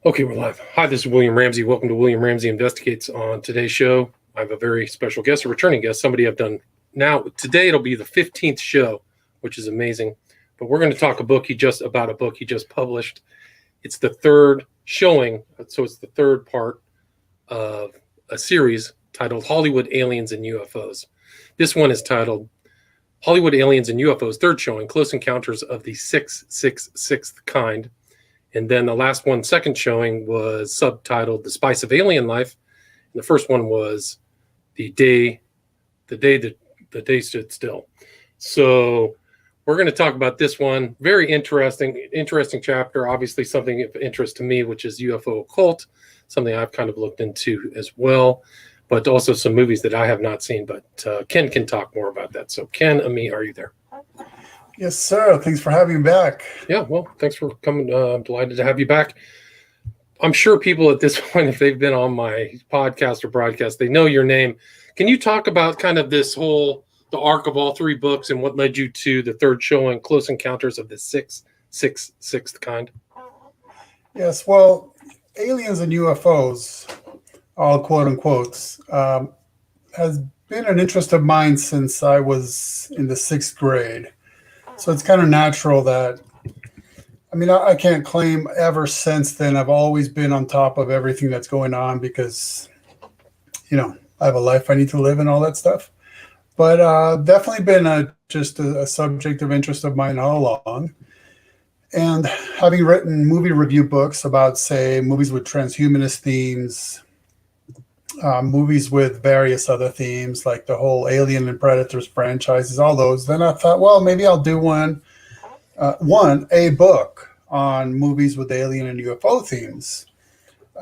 Okay, we're live. Hi, this is William Ramsey. Welcome to William Ramsey Investigates. On today's show, I have a very special guest, a returning guest, somebody I've done now. Today, it'll be the 15th show, which is amazing. But we're going to talk about a book he just published. It's the third showing, so it's the third part of a series titled Hollywood Aliens and UFOs. This one is titled Hollywood Aliens and UFOs, third showing, Close Encounters of the 666th Kind. And then the last one, second showing, was subtitled The Spice of Alien Life. And the first one was The Day Stood Still. So we're going to talk about this one. Very interesting chapter. Obviously something of interest to me, which is UFO occult, something I've kind of looked into as well, but also some movies that I have not seen. But Ken can talk more about that. So Ken, Ammi, are you there? Yes, sir. Thanks for having me back. Yeah, well, thanks for coming. I'm delighted to have you back. I'm sure people at this point, if they've been on my podcast or broadcast, they know your name. Can you talk about kind of the arc of all three books and what led you to the third showing, Close Encounters of the 666th Kind? Yes, well, aliens and UFOs, all quote unquotes, has been an interest of mine since I was in the sixth grade. So it's kind of natural that, I can't claim ever since then I've always been on top of everything that's going on because, I have a life I need to live and all that stuff. But definitely been just a subject of interest of mine all along. And having written movie review books about, say, movies with transhumanist themes, movies with various other themes like the whole Alien and Predators franchises, all those. Then I thought, well, maybe I'll do a book on movies with alien and UFO themes.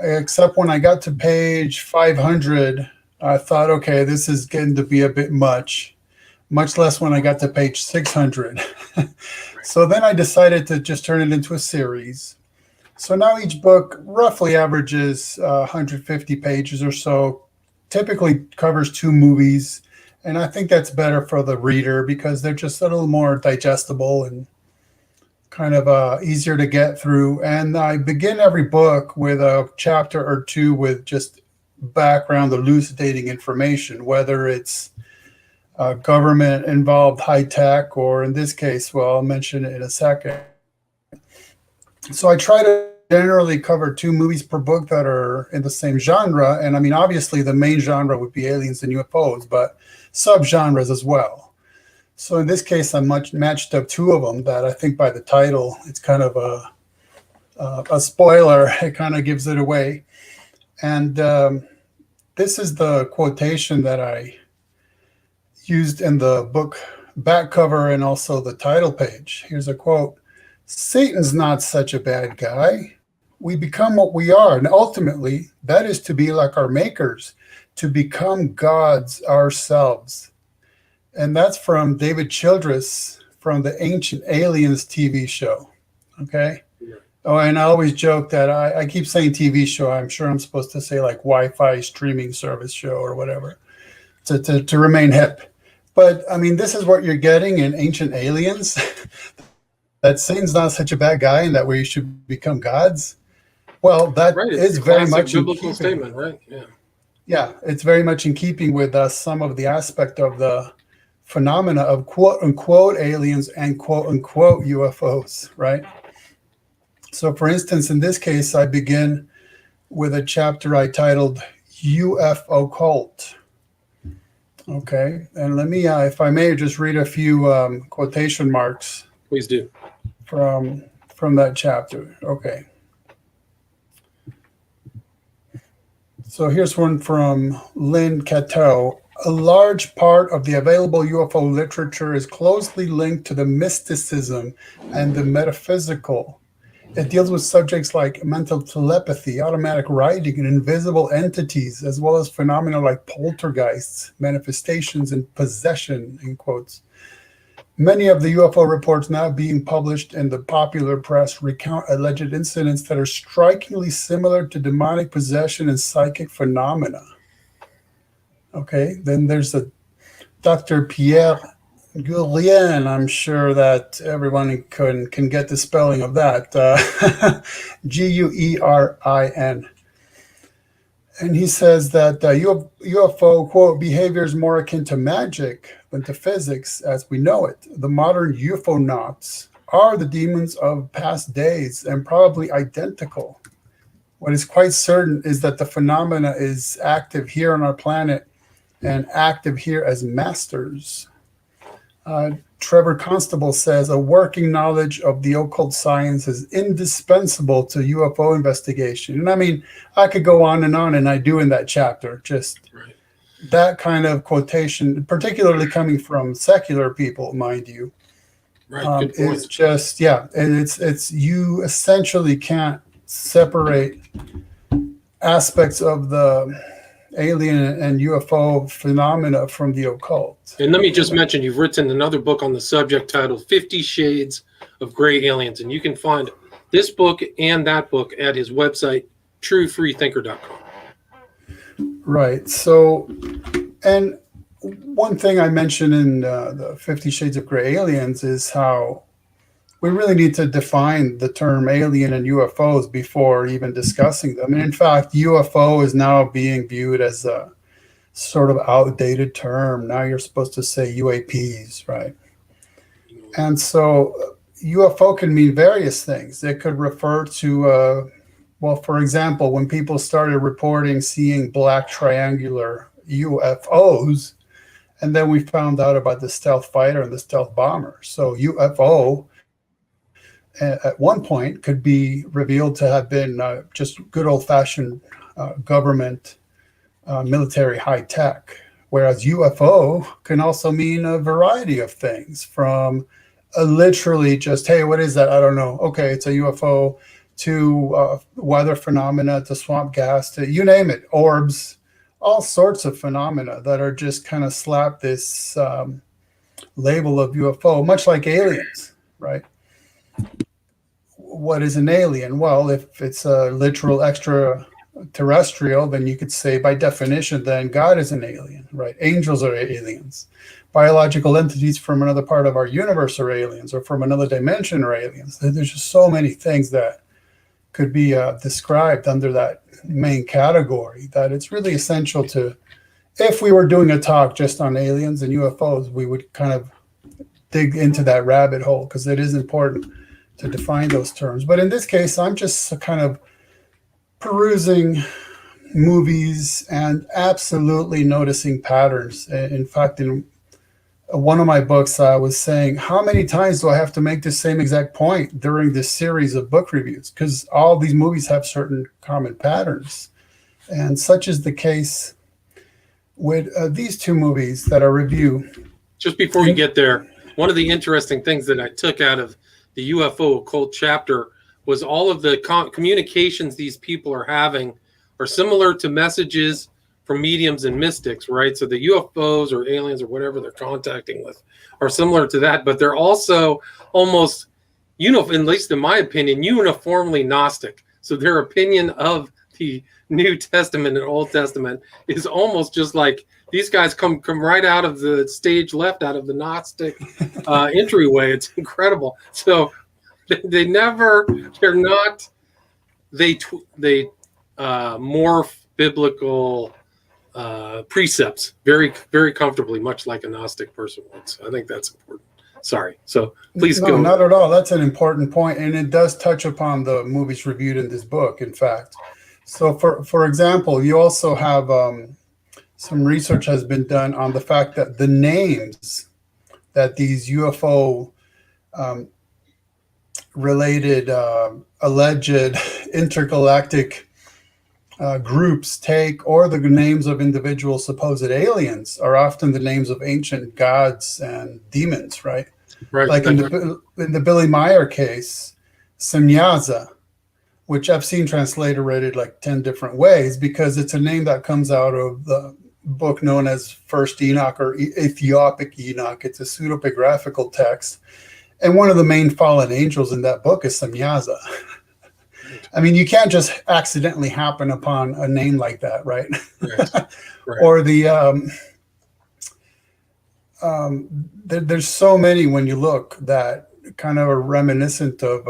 Except when I got to page 500, I thought, okay, this is getting to be a bit much less when I got to page 600. So then I decided to just turn it into a series. So now each book roughly averages 150 pages or so, typically covers two movies. And I think that's better for the reader because they're just a little more digestible and kind of easier to get through. And I begin every book with a chapter or two with just background elucidating information, whether it's government involved high tech, or in this case, well, I'll mention it in a second. So I try to generally cover two movies per book that are in the same genre. And obviously the main genre would be aliens and UFOs, but subgenres as well. So in this case, I matched up two of them that I think by the title, it's kind of a spoiler. It kind of gives it away. And this is the quotation that I used in the book back cover and also the title page. Here's a quote. Satan's not such a bad guy. We become what we are. And ultimately, that is to be like our makers, to become gods ourselves. And that's from David Childress from the Ancient Aliens TV show. Okay. Oh, and I always joke that I keep saying TV show. I'm sure I'm supposed to say like Wi-Fi streaming service show or whatever to remain hip. But this is what you're getting in Ancient Aliens. That Satan's not such a bad guy and that we should become gods. Well, that right. is very much a biblical statement, right? Yeah. Yeah, it's very much in keeping with some of the aspect of the phenomena of quote unquote aliens and quote unquote UFOs, right? So for instance, in this case, I begin with a chapter I titled UFO Cult. Okay, and let me, if I may, just read a few quotation marks. Please do. From that chapter. Okay. So here's one from Lynn Cateau. A large part of the available UFO literature is closely linked to the mysticism and the metaphysical. It deals with subjects like mental telepathy, automatic writing, and invisible entities, as well as phenomena like poltergeists, manifestations, and possession, in quotes. Many of the UFO reports now being published in the popular press recount alleged incidents that are strikingly similar to demonic possession and psychic phenomena. Okay, then there's a Dr. Pierre Guerlain, I'm sure that everyone can get the spelling of that. Guerin. And he says that UFO, quote, behavior is more akin to magic than to physics as we know it. The modern UFOnauts are the demons of past days and probably identical. What is quite certain is that the phenomena is active here on our planet and active here as masters. Trevor Constable says a working knowledge of the occult science is indispensable to UFO investigation. And I mean, I could go on, and I do in that chapter. Just Right. that kind of quotation, particularly coming from secular people, mind you, Right. Good point. is just, yeah. And it's you essentially can't separate aspects of the alien and UFO phenomena from the occult. And let me just mention, you've written another book on the subject titled 50 Shades of Gray Aliens. And you can find this book and that book at his website, truefreethinker.com. Right. So, and one thing I mentioned in the 50 Shades of Gray Aliens is how we really need to define the term alien and UFOs before even discussing them. And in fact, UFO is now being viewed as a sort of outdated term. Now you're supposed to say UAPs, right? And so UFO can mean various things. It could refer to, well, for example, when people started reporting seeing black triangular UFOs, and then we found out about the stealth fighter and the stealth bomber. So UFO at one point could be revealed to have been just good old-fashioned government military high tech, whereas UFO can also mean a variety of things, from literally just, hey, what is that? I don't know. Okay, it's a UFO, to weather phenomena, to swamp gas, to you name it, orbs, all sorts of phenomena that are just kind of slap this label of UFO, much like aliens, right? What is an alien? Well, if it's a literal extraterrestrial, then you could say by definition, then God is an alien, right? Angels are aliens. Biological entities from another part of our universe are aliens, or from another dimension are aliens. There's just so many things that could be described under that main category that it's really essential to, if we were doing a talk just on aliens and UFOs, we would kind of dig into that rabbit hole, because it is important to define those terms. But in this case, I'm just kind of perusing movies and absolutely noticing patterns. In fact, in one of my books, I was saying, how many times do I have to make the same exact point during this series of book reviews? Because all these movies have certain common patterns. And such is the case with these two movies that I review. Just before you get there, one of the interesting things that I took out of the UFO occult chapter was all of the communications these people are having are similar to messages from mediums and mystics, right? So the UFOs or aliens or whatever they're contacting with are similar to that, but they're also almost, at least in my opinion, uniformly Gnostic. So their opinion of the New Testament and Old Testament is almost just like these guys come right out of the stage left, out of the Gnostic entryway. It's incredible. So they morph biblical precepts very, very comfortably, much like a Gnostic person would. So I think that's important. Sorry. So please go. No, not at all. That's an important point, and it does touch upon the movies reviewed in this book, in fact. So for example, you also have some research has been done on the fact that the names that these UFO related alleged intergalactic groups take, or the names of individual supposed aliens, are often the names of ancient gods and demons, right? Right. Like in the Billy Meyer case, Semyaza, which I've seen transliterated like 10 different ways, because it's a name that comes out of the book known as First Enoch, or Ethiopic Enoch. It's a pseudepigraphical text. And one of the main fallen angels in that book is Semyaza. I mean, you can't just accidentally happen upon a name like that, right? Right. Or the there's so many when you look that kind of are reminiscent of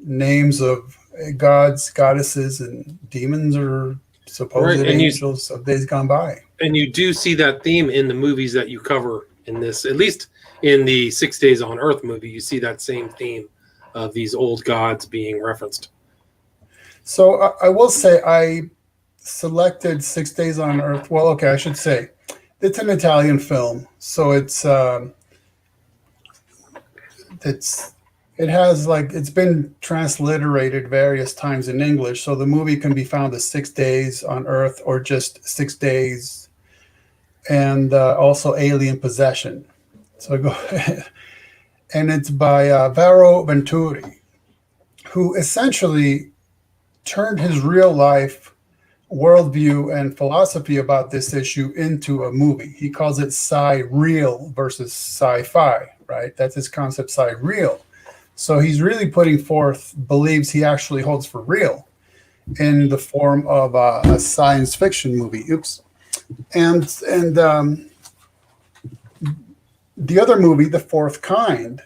names of gods, goddesses, and demons or supposed Right, angels of days gone by. and you do see that theme in the movies that you cover in this, at least in the 6 Days on Earth movie. You see that same theme of these old gods being referenced. So I will say I selected 6 Days on Earth. Well, okay, I should say it's an Italian film, so it has like it's been transliterated various times in English. So the movie can be found as 6 Days on Earth or just 6 Days, and also Alien Possession. So I go, and it's by Varo Venturi, who essentially turned his real life worldview and philosophy about this issue into a movie. He calls it sci-real versus sci-fi, right? That's his concept, sci-real. So he's really putting forth beliefs he actually holds for real in the form of a science fiction movie. Oops. And the other movie, The Fourth Kind,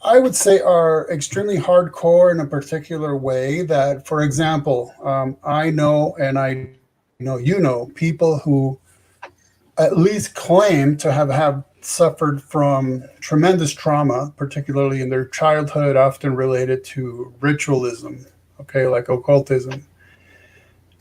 I would say are extremely hardcore in a particular way that, for example, I know, and I know you know, people who at least claim to have suffered from tremendous trauma, particularly in their childhood, often related to ritualism, okay, like occultism.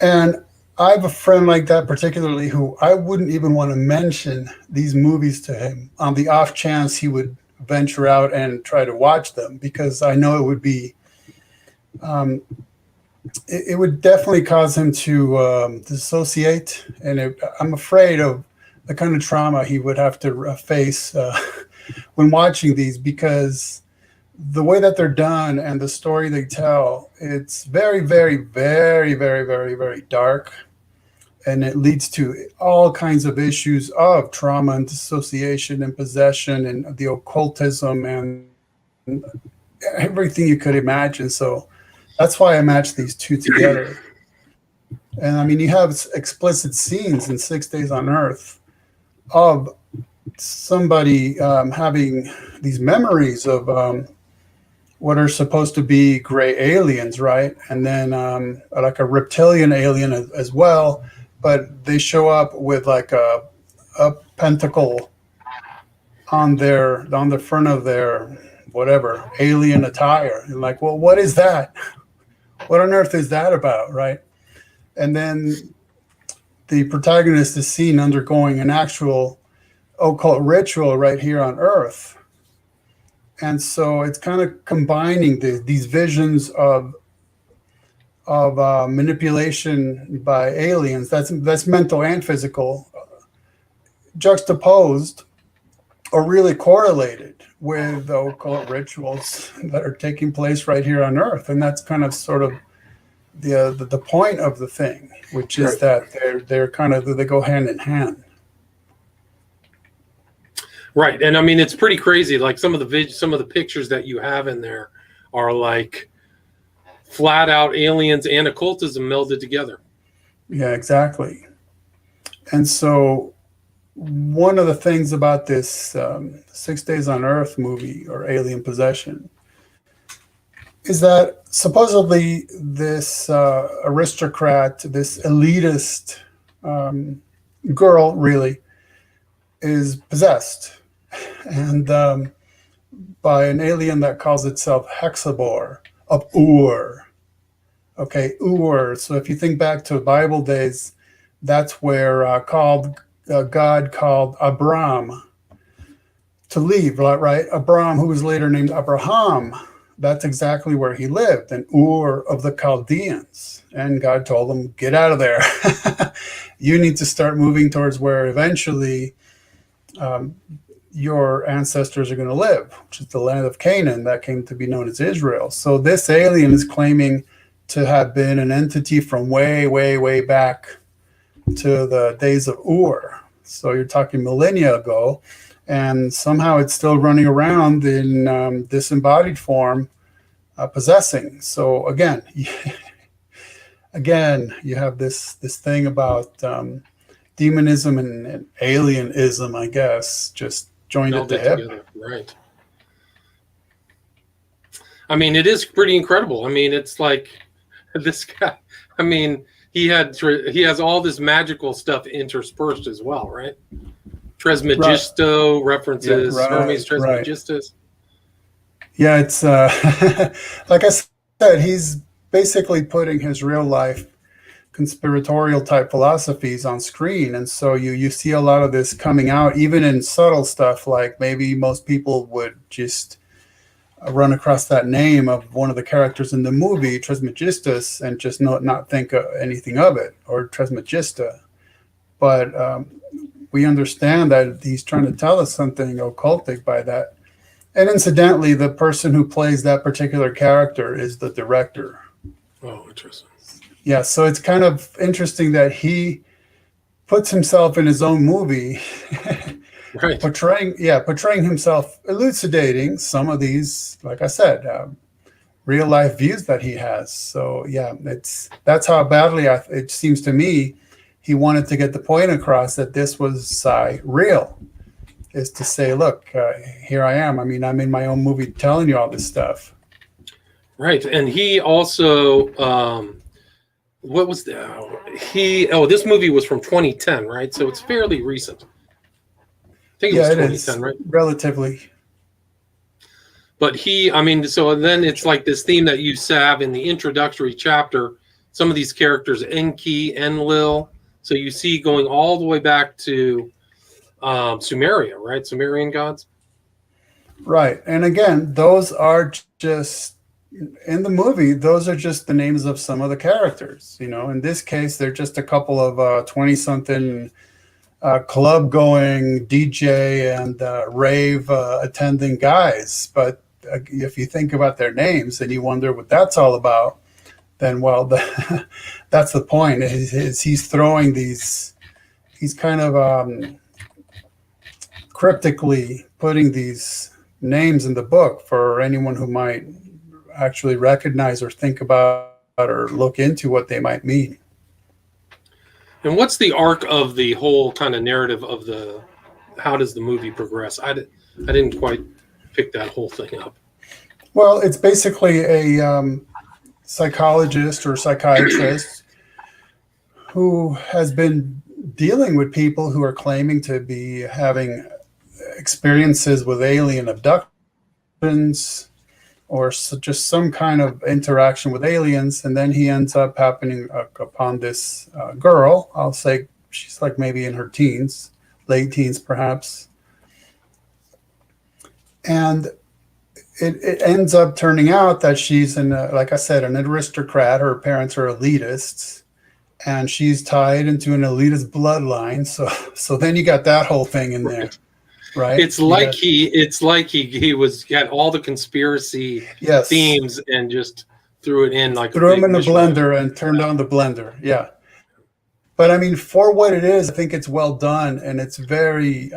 And I have a friend like that, particularly, who I wouldn't even want to mention these movies to him on the off chance he would venture out and try to watch them, because I know it would be, it would definitely cause him to dissociate. And I'm afraid of the kind of trauma he would have to face when watching these, because the way that they're done and the story they tell, it's very, very, very, very, very, very dark. And it leads to all kinds of issues of trauma and dissociation and possession and the occultism and everything you could imagine. So that's why I matched these two together. And I mean, you have explicit scenes in 6 Days on Earth of somebody having these memories of what are supposed to be gray aliens, right? And then like a reptilian alien as well. But they show up with like a pentacle on the front of their whatever alien attire. And like, well, what is that? What on earth is that about, right? And then the protagonist is seen undergoing an actual occult ritual right here on Earth. And so it's kind of combining these visions of manipulation by aliens, that's mental and physical, juxtaposed or really correlated with the occult rituals that are taking place right here on Earth. And that's kind of sort of the point of the thing, which is that they're kind of, they go hand in hand. Right. And I mean, it's pretty crazy. Like some of the pictures that you have in there are like flat out aliens and occultism melded together. Yeah, exactly. And so one of the things about this 6 Days on Earth movie, or Alien Possession, is that supposedly this aristocrat, this elitist girl, really, is possessed, and by an alien that calls itself Hexabor of Ur. Okay, Ur. So if you think back to Bible days, that's where God called Abram to leave, right? Abram, who was later named Abraham, that's exactly where he lived, in Ur of the Chaldeans. And God told him, get out of there. You need to start moving towards where eventually your ancestors are going to live, which is the land of Canaan that came to be known as Israel. So this alien is claiming to have been an entity from way, way, way back to the days of Ur. So you're talking millennia ago, and somehow it's still running around in disembodied form, possessing. So again, you have this thing about demonism and alienism, I guess, just joined at the melded hip. together, right? I mean, it is pretty incredible. I mean, it's like this guy. I mean, he has all this magical stuff interspersed as well, right? Trismegisto references Yeah, Hermes right. Trismegistus. Yeah, it's like I said, he's basically putting his real life conspiratorial type philosophies on screen, and so you see a lot of this coming out, even in subtle stuff. Like maybe most people would just run across that name of one of the characters in the movie Trismegistus and just not think anything of it, or Trismegista. But we understand that he's trying to tell us something occultic by that. And incidentally, the person who plays that particular character is the director. Oh, interesting. Yeah, so it's kind of interesting that he puts himself in his own movie, Right. portraying himself, elucidating some of these, like I said, real life views that he has. So yeah, that's how badly it seems to me he wanted to get the point across that this was real, is to say, look, here I am. I mean, I'm in my own movie telling you all this stuff. Right, and he also, what was this movie was from 2010, right? So it's fairly recent. I think it was 2010, right? Relatively. But so then it's like this theme that you have in the introductory chapter, some of these characters, Enki, Enlil. So you see going all the way back to Sumeria, right? Sumerian gods. Right. And again, those are just, in the movie, those are just the names of some of the characters. In this case, they're just a couple of 20-something club going DJ and rave attending guys. But if you think about their names and you wonder what that's all about, then that's the point. He's throwing these, he's kind of cryptically putting these names in the book for anyone who might actually recognize or think about or look into what they might mean. And what's the arc of the whole kind of narrative of how does the movie progress? I didn't quite pick that whole thing up. Well, it's basically a psychologist or psychiatrist who has been dealing with people who are claiming to be having experiences with alien abductions or just some kind of interaction with aliens. And then he ends up happening upon this girl. I'll say she's like maybe in her teens, late teens perhaps. And it ends up turning out that she's, like I said, an aristocrat. Her parents are elitists, and she's tied into an elitist bloodline. So then you got that whole thing in there, right? It's like he was got all the conspiracy themes and just threw it in like threw them in the blender and turned on the blender. Yeah, but I mean, for what it is, I think it's well done, and it's very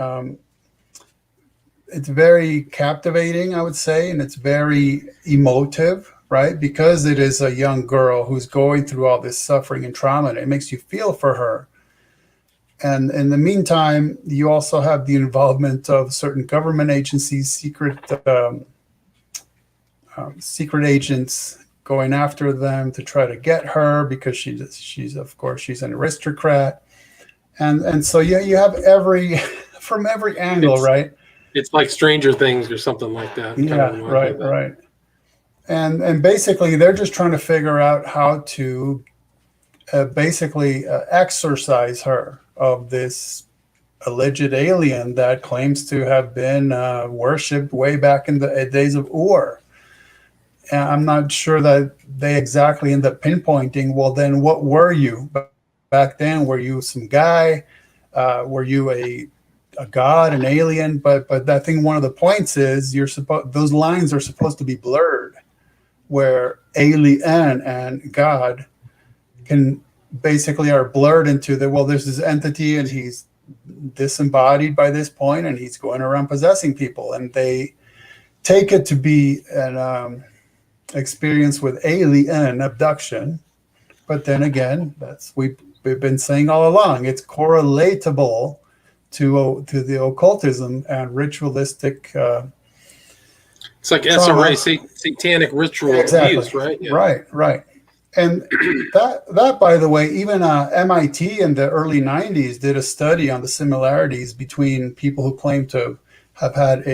captivating, I would say, and it's very emotive, right? Because it is a young girl who's going through all this suffering and trauma, and it makes you feel for her. And in the meantime, you also have the involvement of certain government agencies, secret agents going after them to try to get her because she's of course she's an aristocrat, and so you have from every angle, right? It's like Stranger Things or something like that. Yeah, right. And basically, they're just trying to figure out how to basically exorcise her of this alleged alien that claims to have been worshipped way back in the days of Ur. And I'm not sure that they exactly end up pinpointing, well, then what were you back then? Were you some guy? Were you a god, an alien? But I think one of the points is those lines are supposed to be blurred, where alien and God can basically are blurred into there's this entity and he's disembodied by this point and he's going around possessing people, and they take it to be an experience with alien abduction. But then again, we we've been saying all along. It's correlatable to the occultism and ritualistic. It's like trauma. SRA, satanic ritual Exactly. abuse, right? Yeah. Right. And that, by the way, even MIT in the early 90s did a study on the similarities between people who claim to have had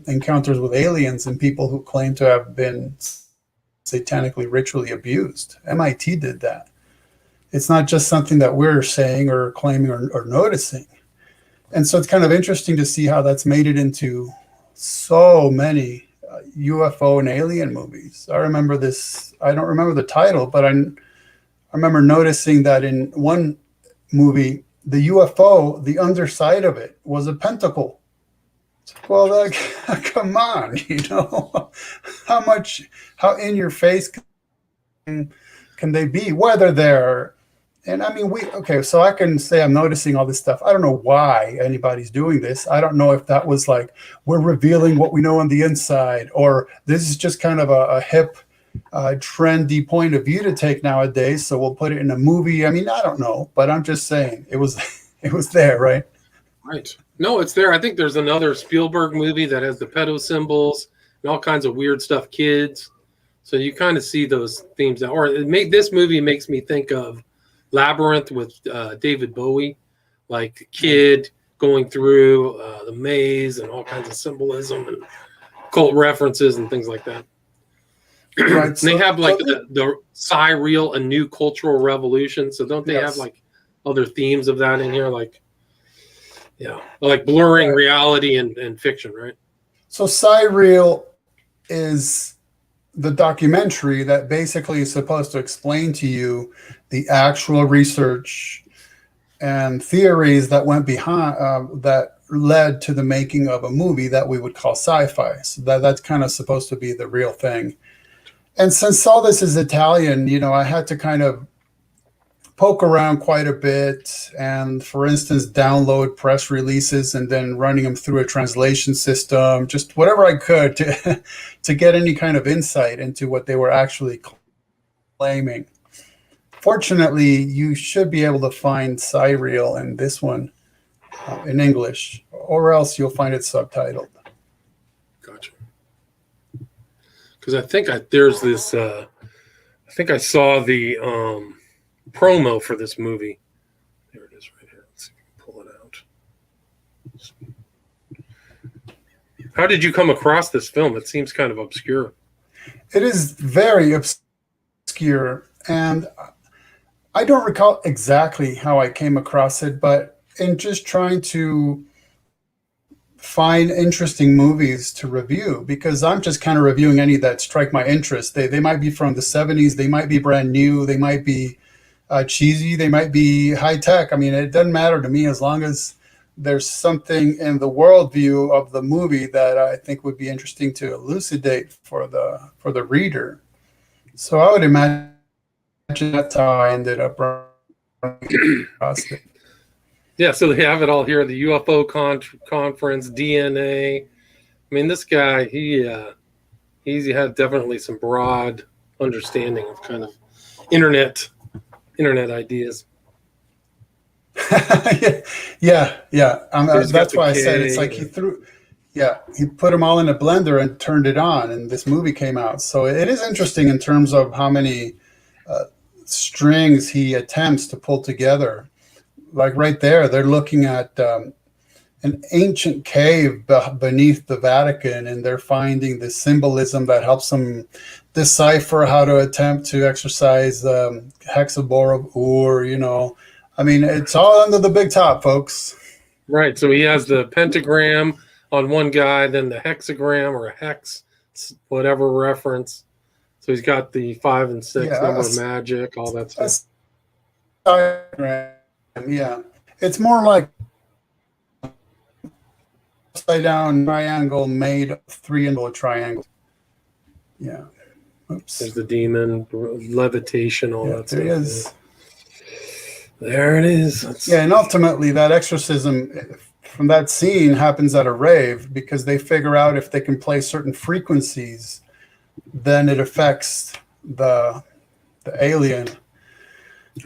encounters with aliens and people who claim to have been satanically ritually abused. MIT did that. It's not just something that we're saying or claiming or noticing. And so it's kind of interesting to see how that's made it into so many UFO and alien movies. I remember this, I don't remember the title, but I remember noticing that in one movie, the UFO, the underside of it was a pentacle. Well, come on, how in your face can they be, whether they're, and I mean, so I can say I'm noticing all this stuff. I don't know why anybody's doing this. I don't know if that was like, we're revealing what we know on the inside, or this is just kind of a hip, trendy point of view to take nowadays. So we'll put it in a movie. I mean, I don't know, but I'm just saying it was there, right? Right. No, it's there. I think there's another Spielberg movie that has the pedo symbols and all kinds of weird stuff, kids. So you kind of see those themes. This movie makes me think of Labyrinth with David Bowie, like kid going through the maze and all kinds of symbolism and cult references and things like that. Right. And they have like the sci-real, a new cultural revolution. So don't they have like other themes of that in here? Like, like blurring reality and fiction, right? So sci-real is the documentary that basically is supposed to explain to you the actual research and theories that went behind that led to the making of a movie that we would call sci-fi. So that's kind of supposed to be the real thing. And since all this is Italian, I had to kind of poke around quite a bit and, for instance, download press releases and then running them through a translation system, just whatever I could to get any kind of insight into what they were actually claiming. Fortunately, you should be able to find sci-real in this one in English, or else you'll find it subtitled. Gotcha. Because I think there's this, I think I saw the promo for this movie. There it is right here. Let's see if we can pull it out. How did you come across this film? It seems kind of obscure. It is very obscure, and I don't recall exactly how I came across it, but in just trying to find interesting movies to review, because I'm just kind of reviewing any that strike my interest. They might be from the 70s, they might be brand new, they might be cheesy, they might be high tech. I mean, it doesn't matter to me as long as there's something in the worldview of the movie that I think would be interesting to elucidate for the reader. So I would imagine that's how I ended up running across it. Yeah, so they have it all here: the UFO conference, DNA. I mean, this guy, he had definitely some broad understanding of kind of internet ideas. Yeah. That's why I said it's like he put them all in a blender and turned it on, and this movie came out. So it is interesting in terms of how many strings he attempts to pull together. Like right there, they're looking at an ancient cave beneath the Vatican, and they're finding the symbolism that helps them decipher how to attempt to exorcise Hexabor of Ur. I mean, it's all under the big top, folks. Right. So he has the pentagram on one guy, then the hexagram or a hex, whatever reference. So he's got the 5 and 6 number of magic, all that stuff. Yeah, it's more like upside down triangle made of 3 individual triangles. Yeah. Oops. There's the demon, levitation, all that stuff. There it is. There it is. And ultimately that exorcism from that scene happens at a rave, because they figure out if they can play certain frequencies, then it affects the alien.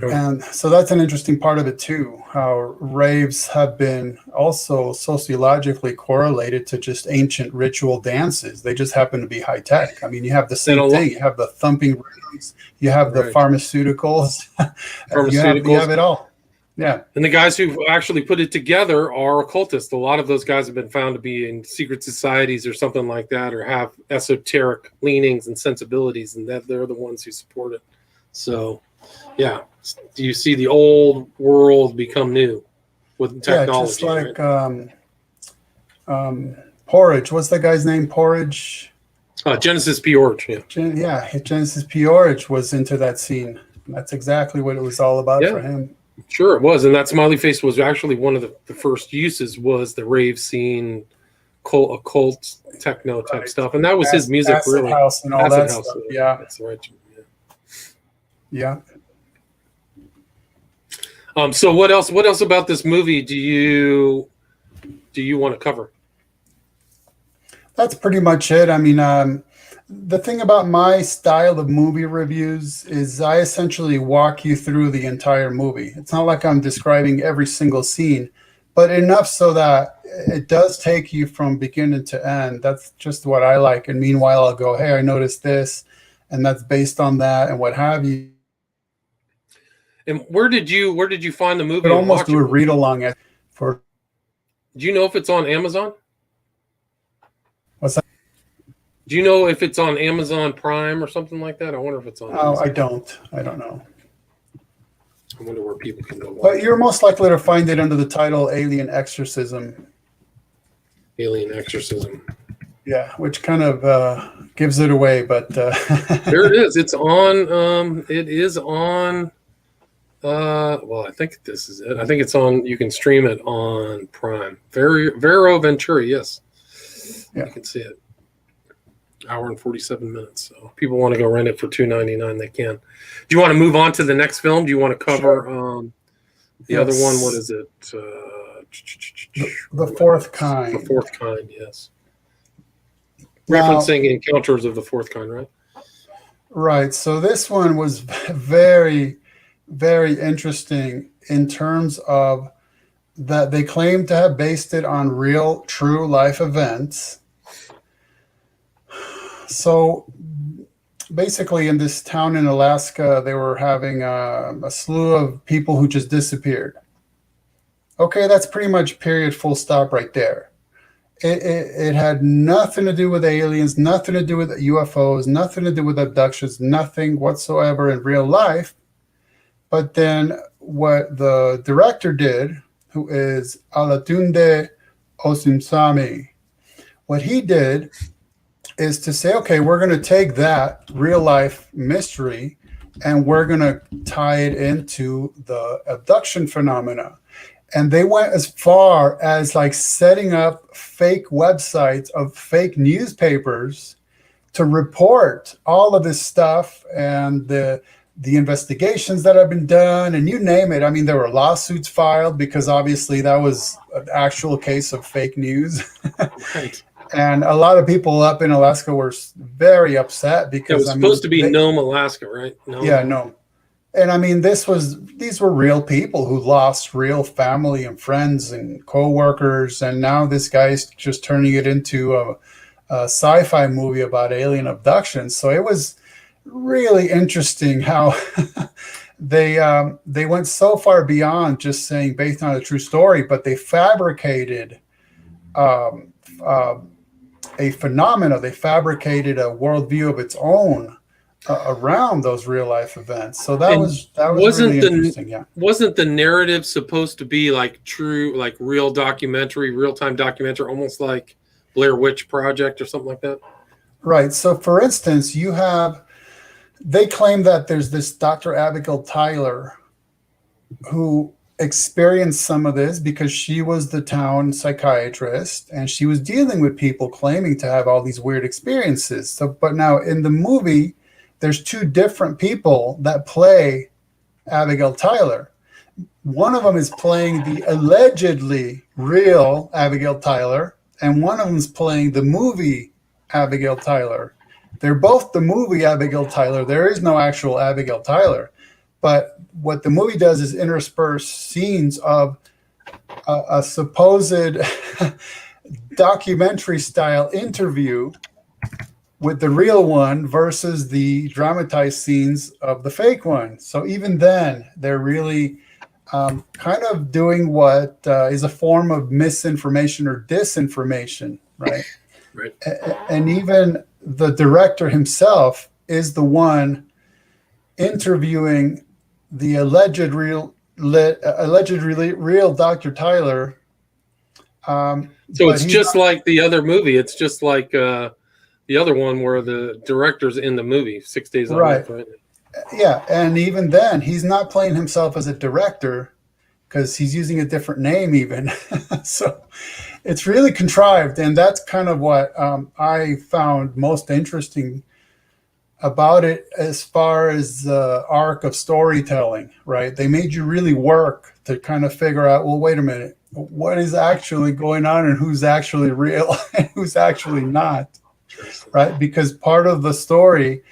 And so that's an interesting part of it too, how raves have been also sociologically correlated to just ancient ritual dances. They just happen to be high tech. I mean, you have the same thing. You have the thumping rhythms, you have the pharmaceuticals, you have it all. Yeah. And the guys who actually put it together are occultists. A lot of those guys have been found to be in secret societies or something like that, or have esoteric leanings and sensibilities, and that they're the ones who support it. So, yeah. Do you see the old world become new with technology? Yeah, just like Porridge. What's that guy's name? Porridge? Genesis P. Orridge. Yeah. Genesis P. Orridge was into that scene. That's exactly what it was all about for him. Sure, it was. And that smiley face was actually one of the first uses, was the rave scene, occult, techno type stuff. And that was his music, Acid really. House and all Acid that House, stuff. Yeah. That's right. Yeah. So what else about this movie do you want to cover? That's pretty much it. I mean, the thing about my style of movie reviews is I essentially walk you through the entire movie. It's not like I'm describing every single scene, but enough so that it does take you from beginning to end. That's just what I like. And meanwhile, I'll go, hey, I noticed this, and that's based on that, and what have you. And where did you find the movie? But almost do a read along for. Do you know if it's on Amazon? What's that? Do you know if it's on Amazon Prime or something like that? I wonder if it's on. Oh, I don't know. I wonder where people can go watch. But you're most likely to find it under the title Alien Exorcism. Alien Exorcism. Yeah, which kind of gives it away, but there it is. It's on. It is on. Well, I think this is it. I think it's on. You can stream it on Prime. Vero Venturi. Yes, yeah. You can see it. Hour and 47 minutes. So if people want to go rent it for $2.99, they can. Do you want to move on to the next film? Do you want to cover the other one? What is it? The Fourth Kind. The Fourth Kind. Yes. Referencing Encounters of the Fourth Kind, right? Right. So this one was very, very interesting in terms of that they claim to have based it on real, true life events. So basically, in this town in Alaska, they were having a slew of people who just disappeared. Okay, that's pretty much period, full stop right there. It had nothing to do with aliens, nothing to do with UFOs, nothing to do with abductions, nothing whatsoever in real life. But then what the director did, who is Alatunde Osunsami, what he did is to say, okay, we're going to take that real life mystery and we're going to tie it into the abduction phenomena. And they went as far as like setting up fake websites of fake newspapers to report all of this stuff and the investigations that have been done, and you name it. I mean, there were lawsuits filed because obviously that was an actual case of fake news. Right. And a lot of people up in Alaska were very upset because it was supposed to be Nome, Alaska, right? Nome. Yeah, Nome. And I mean, these were real people who lost real family and friends and co-workers, and now this guy's just turning it into a sci-fi movie about alien abductions. So it was really interesting how they went so far beyond just saying based on a true story, but they fabricated a phenomena. They fabricated a worldview of its own around those real life events. So that was really interesting. Yeah. Wasn't the narrative supposed to be like true, like real documentary, real-time documentary, almost like Blair Witch Project or something like that? Right. So for instance, they claim that there's this Dr. Abigail Tyler who experienced some of this because she was the town psychiatrist and she was dealing with people claiming to have all these weird experiences. So, but now in the movie, there's two different people that play Abigail Tyler. One of them is playing the allegedly real Abigail Tyler, and one of them is playing the movie Abigail Tyler. They're both the movie Abigail Tyler. There is no actual Abigail Tyler. But what the movie does is intersperse scenes of a supposed documentary style interview with the real one versus the dramatized scenes of the fake one. So even then, they're really kind of doing what is a form of misinformation or disinformation, right? Right. And even the director himself is the one interviewing the alleged real Dr. Tyler. So it's just like the other movie. It's just like the other one where the director's in the movie, 6 Days on Earth, right? Yeah, and even then, he's not playing himself as a director because he's using a different name even. So it's really contrived, and that's kind of what I found most interesting about it as far as the arc of storytelling, right? They made you really work to kind of figure out, well, wait a minute, what is actually going on and who's actually real and who's actually not, right? Because part of the story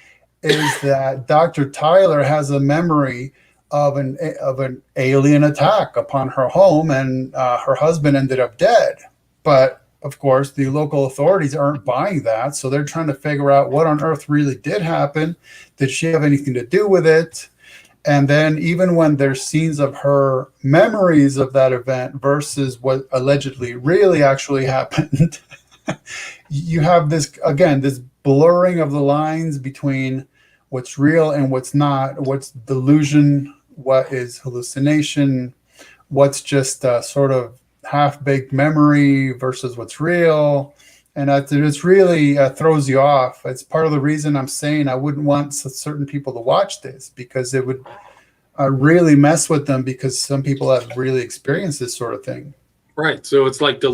is that Dr. Tyler has a memory of an alien attack upon her home, and her husband ended up dead. But of course, the local authorities aren't buying that, so they're trying to figure out what on earth really did happen. Did she have anything to do with it? And then even when there's scenes of her memories of that event versus what allegedly really actually happened, you have this, again, this blurring of the lines between what's real and what's not, what's delusion, what is hallucination, what's just sort of half-baked memory versus what's real. And it's really throws you off. It's part of the reason I'm saying I wouldn't want certain people to watch this, because it would really mess with them, because some people have really experienced this sort of thing. Right. So it's like they're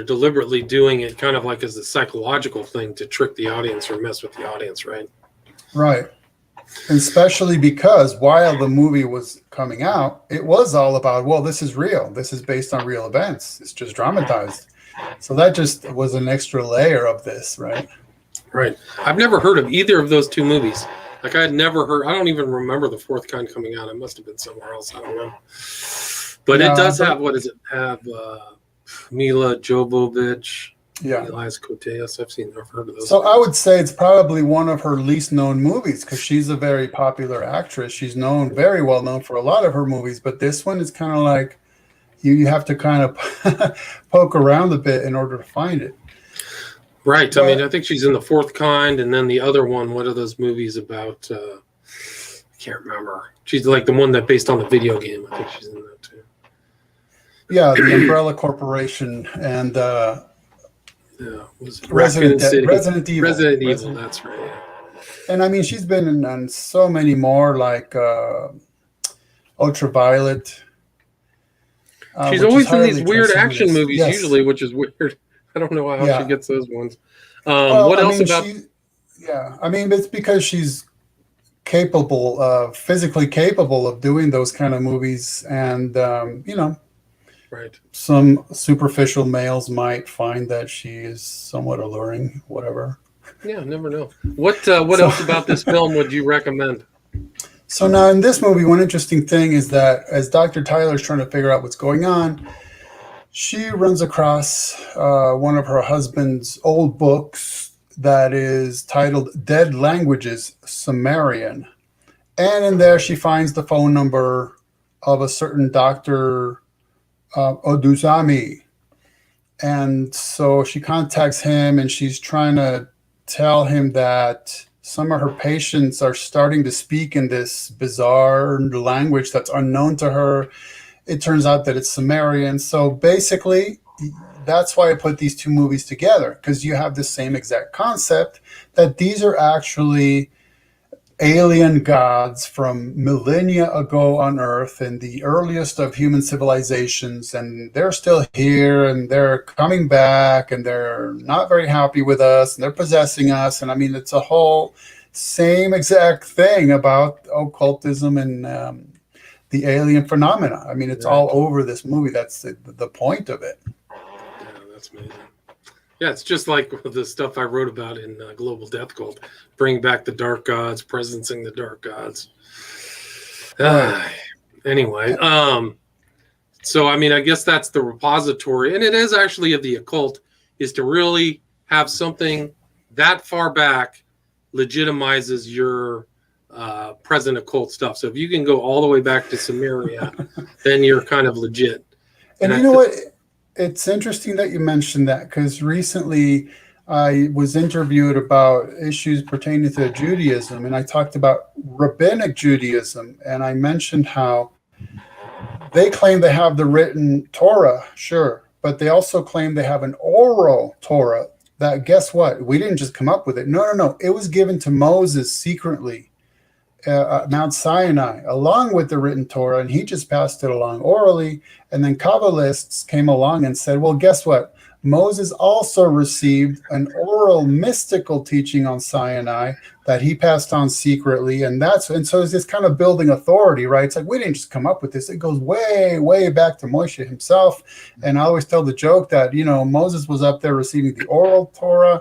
deliberately doing it kind of like as a psychological thing to trick the audience or mess with the audience, right? Right. Especially because while the movie was coming out, it was all about, well, this is real. This is based on real events. It's just dramatized. So that just was an extra layer of this, right? Right. I've never heard of either of those two movies. Like I had never heard, I don't even remember the fourth kind coming out. It must have been somewhere else. I don't know. But it does have, what does it have? Mila Jovovich. Yeah. Elias Koteas. I've heard of those. So I would say it's probably one of her least known movies, because she's a very popular actress. She's very well known for a lot of her movies, but this one is kind of like you have to kind of poke around a bit in order to find it. Right. But, I mean, I think she's in The Fourth Kind, and then the other one, what are those movies about? I can't remember. She's like the one that based on the video game. I think she's in that too. Yeah, the Umbrella Corporation and Resident Evil. Resident Evil, that's right. Yeah. And I mean, she's been on so many more, like Ultraviolet. She's always in these weird action movies, usually, which is weird. I don't know how she gets those ones. What else about? I mean, it's because she's physically capable of doing those kind of movies, and right. Some superficial males might find that she is somewhat alluring, whatever. Yeah, never know. What else about this film would you recommend? So now in this movie, one interesting thing is that as Dr. Tyler's trying to figure out what's going on, she runs across one of her husband's old books that is titled Dead Languages, Sumerian. And in there, she finds the phone number of a certain Dr. Oduzami. And so she contacts him, and she's trying to tell him that some of her patients are starting to speak in this bizarre language that's unknown to her. It turns out that it's Sumerian. So basically, that's why I put these two movies together, because you have the same exact concept, that these are actually alien gods from millennia ago on Earth, in the earliest of human civilizations, and they're still here, and they're coming back, and they're not very happy with us, and they're possessing us. And I mean, it's a whole same exact thing about occultism and the alien phenomena. I mean, it's all over this movie. That's the point of it. Yeah, that's amazing. Yeah, it's just like the stuff I wrote about in Global Death Cult, bringing back the dark gods, presencing the dark gods. Uh, anyway, so I mean, I guess that's the repository, and it is actually of the occult, is to really have something that far back legitimizes your present occult stuff. So if you can go all the way back to Samaria, then you're kind of legit. And you know what? It's interesting that you mentioned that, because recently I was interviewed about issues pertaining to Judaism, and I talked about rabbinic Judaism, and I mentioned how they claim they have the written Torah, sure, but they also claim they have an oral Torah that, guess what? We didn't just come up with it. No. It was given to Moses secretly at Mount Sinai, along with the written Torah, and he just passed it along orally. And then Kabbalists came along and said, well, guess what? Moses also received an oral mystical teaching on Sinai that he passed on secretly. And so it's this kind of building authority, right? It's like, we didn't just come up with this. It goes way, way back to Moshe himself. And I always tell the joke that, Moses was up there receiving the oral Torah,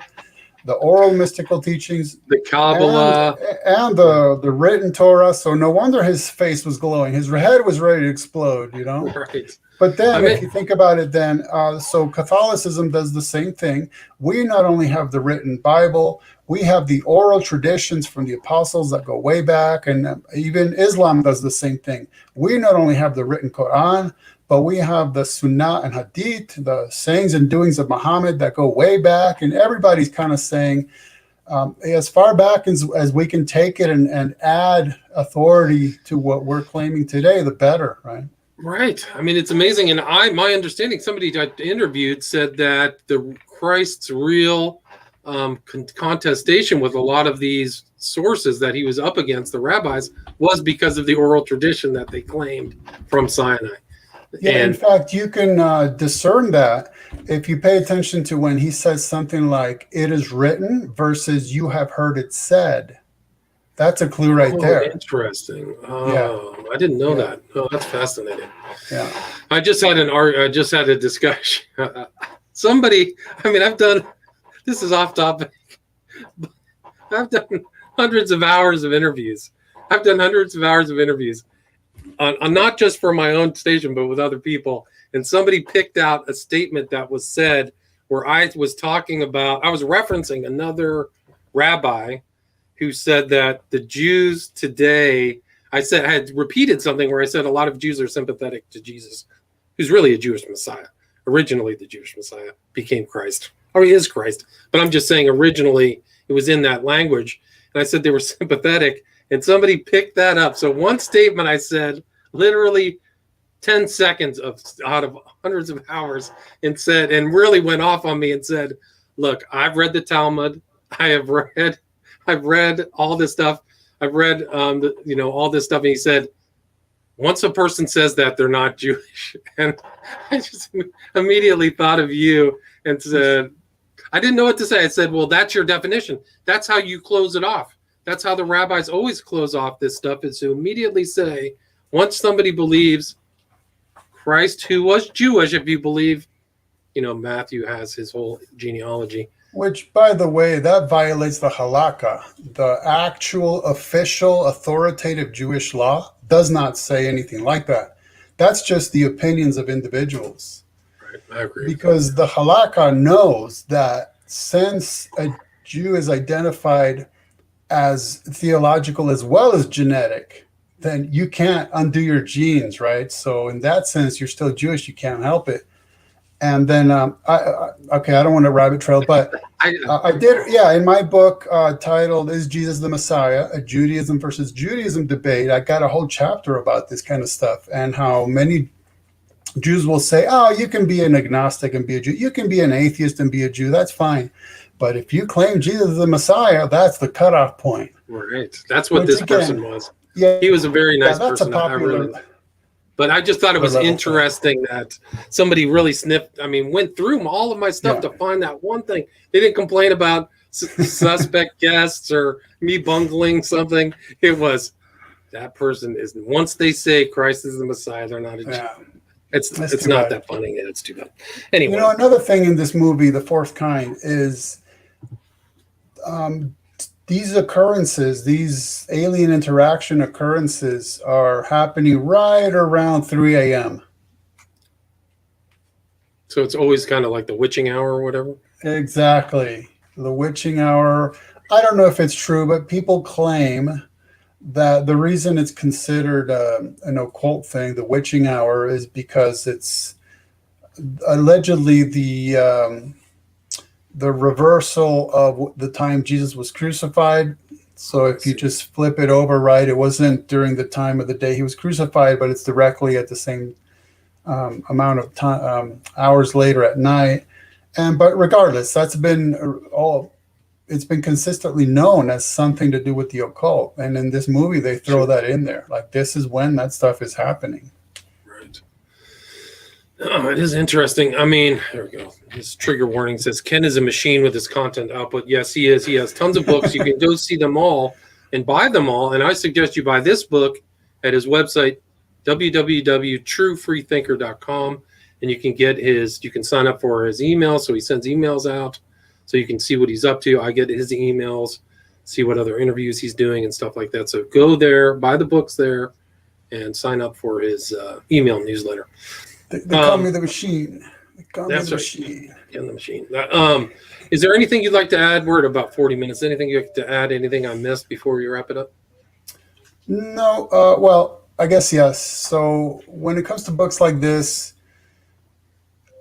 the oral mystical teachings, the Kabbalah, and the written Torah. So no wonder his face was glowing. His head was ready to explode, Right. But then, if you think about it, then so Catholicism does the same thing. We not only have the written Bible, we have the oral traditions from the apostles that go way back, and even Islam does the same thing. We not only have the written Quran, but we have the Sunnah and Hadith, the sayings and doings of Muhammad that go way back, and everybody's kind of saying, as far back as we can take it and add authority to what we're claiming today, the better, right? Right. I mean, it's amazing. And my understanding, somebody I interviewed said that the Christ's real contestation with a lot of these sources that he was up against, the rabbis, was because of the oral tradition that they claimed from Sinai. Yeah, in fact, you can discern that if you pay attention to when he says something like, it is written versus you have heard it said. That's a clue right there. Interesting. Oh, I didn't know that. Oh, that's fascinating. Yeah. I just had a discussion. Somebody, I mean, this is off topic, but I've done hundreds of hours of interviews. On not just for my own station, but with other people. And somebody picked out a statement that was said where I was referencing another rabbi who said that the Jews today, I had repeated something where I said a lot of Jews are sympathetic to Jesus, who's really a Jewish Messiah. Originally, the Jewish Messiah became Christ, or he is Christ. But I'm just saying originally it was in that language. And I said they were sympathetic, and somebody picked that up. So one statement I said, literally 10 seconds out of hundreds of hours, and really went off on me and said, look, I've read the Talmud. I've read all this stuff. I've read, all this stuff. And he said, once a person says that, they're not Jewish. And I just immediately thought of you and said, I didn't know what to say. I said, well, that's your definition. That's how you close it off. That's how the rabbis always close off this stuff, is to immediately say, once somebody believes Christ, who was Jewish, if you believe, Matthew has his whole genealogy. Which, by the way, that violates the halakha. The actual official authoritative Jewish law does not say anything like that. That's just the opinions of individuals. Right, I agree. Because the halakha knows that since a Jew is identified as theological as well as genetic, then you can't undo your genes, right? So in that sense, you're still Jewish. You can't help it. And then, I don't want to rabbit trail, but I did, in my book titled "Is Jesus the Messiah? A Judaism versus Judaism Debate," I got a whole chapter about this kind of stuff and how many Jews will say, "Oh, you can be an agnostic and be a Jew. You can be an atheist and be a Jew. That's fine. But if you claim Jesus is the Messiah, that's the cutoff point." Right. That's what this person was. Yeah, he was a very nice that's person. A popular, But I just thought it was interesting that somebody really went through all of my stuff to find that one thing. They didn't complain about suspect guests or me bungling something. It was that person is, once they say Christ is the Messiah, they're not a Jew. It's not that funny. It's too bad. Anyway. Another thing in this movie, The Fourth Kind, is these occurrences, these alien interaction occurrences, are happening right around 3 a.m. So it's always kind of like the witching hour or whatever. Exactly. The witching hour. I don't know if it's true, but people claim that the reason it's considered an occult thing, the witching hour, is because it's allegedly the reversal of the time Jesus was crucified. So if you just flip it over, right, it wasn't during the time of the day he was crucified, but it's directly at the same amount of time, hours later at night. But regardless, that's been it's been consistently known as something to do with the occult. And in this movie, they throw that in there. Like, this is when that stuff is happening. Right. Oh, it is interesting. I mean, there we go. This trigger warning says Ken is a machine with his content output. Yes, he is. He has tons of books. You can go see them all and buy them all. And I suggest you buy this book at his website, www.truefreethinker.com. And you can sign up for his email. So he sends emails out so you can see what he's up to. I get his emails, see what other interviews he's doing and stuff like that. So go there, buy the books there, and sign up for his email newsletter. They call me the machine. They call me the machine. Ken the machine. Is there anything you'd like to add? We're at about 40 minutes. Anything you'd like to add? Anything I missed before we wrap it up? No. Well, I guess yes. So when it comes to books like this,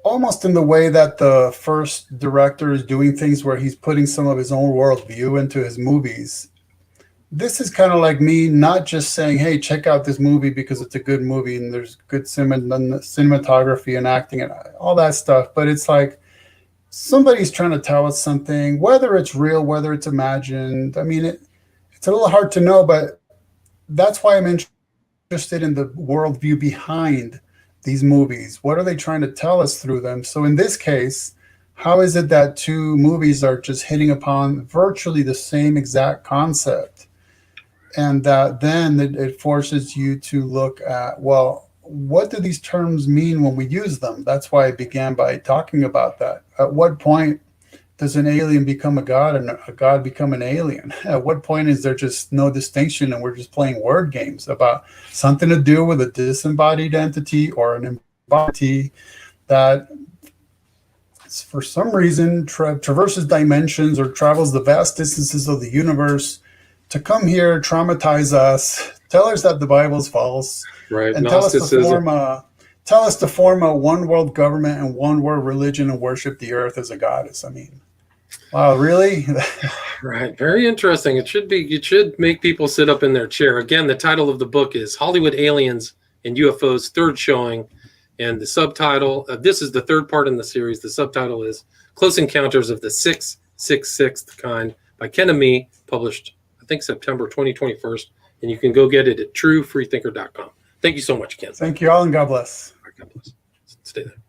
almost in the way that the first director is doing things, where he's putting some of his own worldview into his movies, this is kind of like me not just saying, hey, check out this movie because it's a good movie and there's good cinematography and acting and all that stuff, but it's like somebody's trying to tell us something, whether it's real, whether it's imagined. I mean, it's a little hard to know, but that's why I'm interested in the worldview behind these movies. What are they trying to tell us through them? So in this case, how is it that two movies are just hitting upon virtually the same exact concept? And that then it forces you to look at, well, what do these terms mean when we use them? That's why I began by talking about that. At what point does an alien become a god and a god become an alien? At what point is there just no distinction and we're just playing word games about something to do with a disembodied entity or an embodied that for some reason traverses dimensions or travels the vast distances of the universe to come here, traumatize us, tell us that the Bible is false, right? And tell us to form a one world government and one world religion and worship the earth as a goddess. I mean, wow, really? Right. Very interesting. It should make people sit up in their chair. Again, the title of the book is Hollywood Aliens and UFOs, third showing. And the subtitle, this is the third part in the series. The subtitle is Close Encounters of the 666th Kind by Ken Ammi, published, I think, September 2021. And you can go get it at truefreethinker.com. Thank you so much, Ken. Thank you all, and God bless. God bless. Stay there.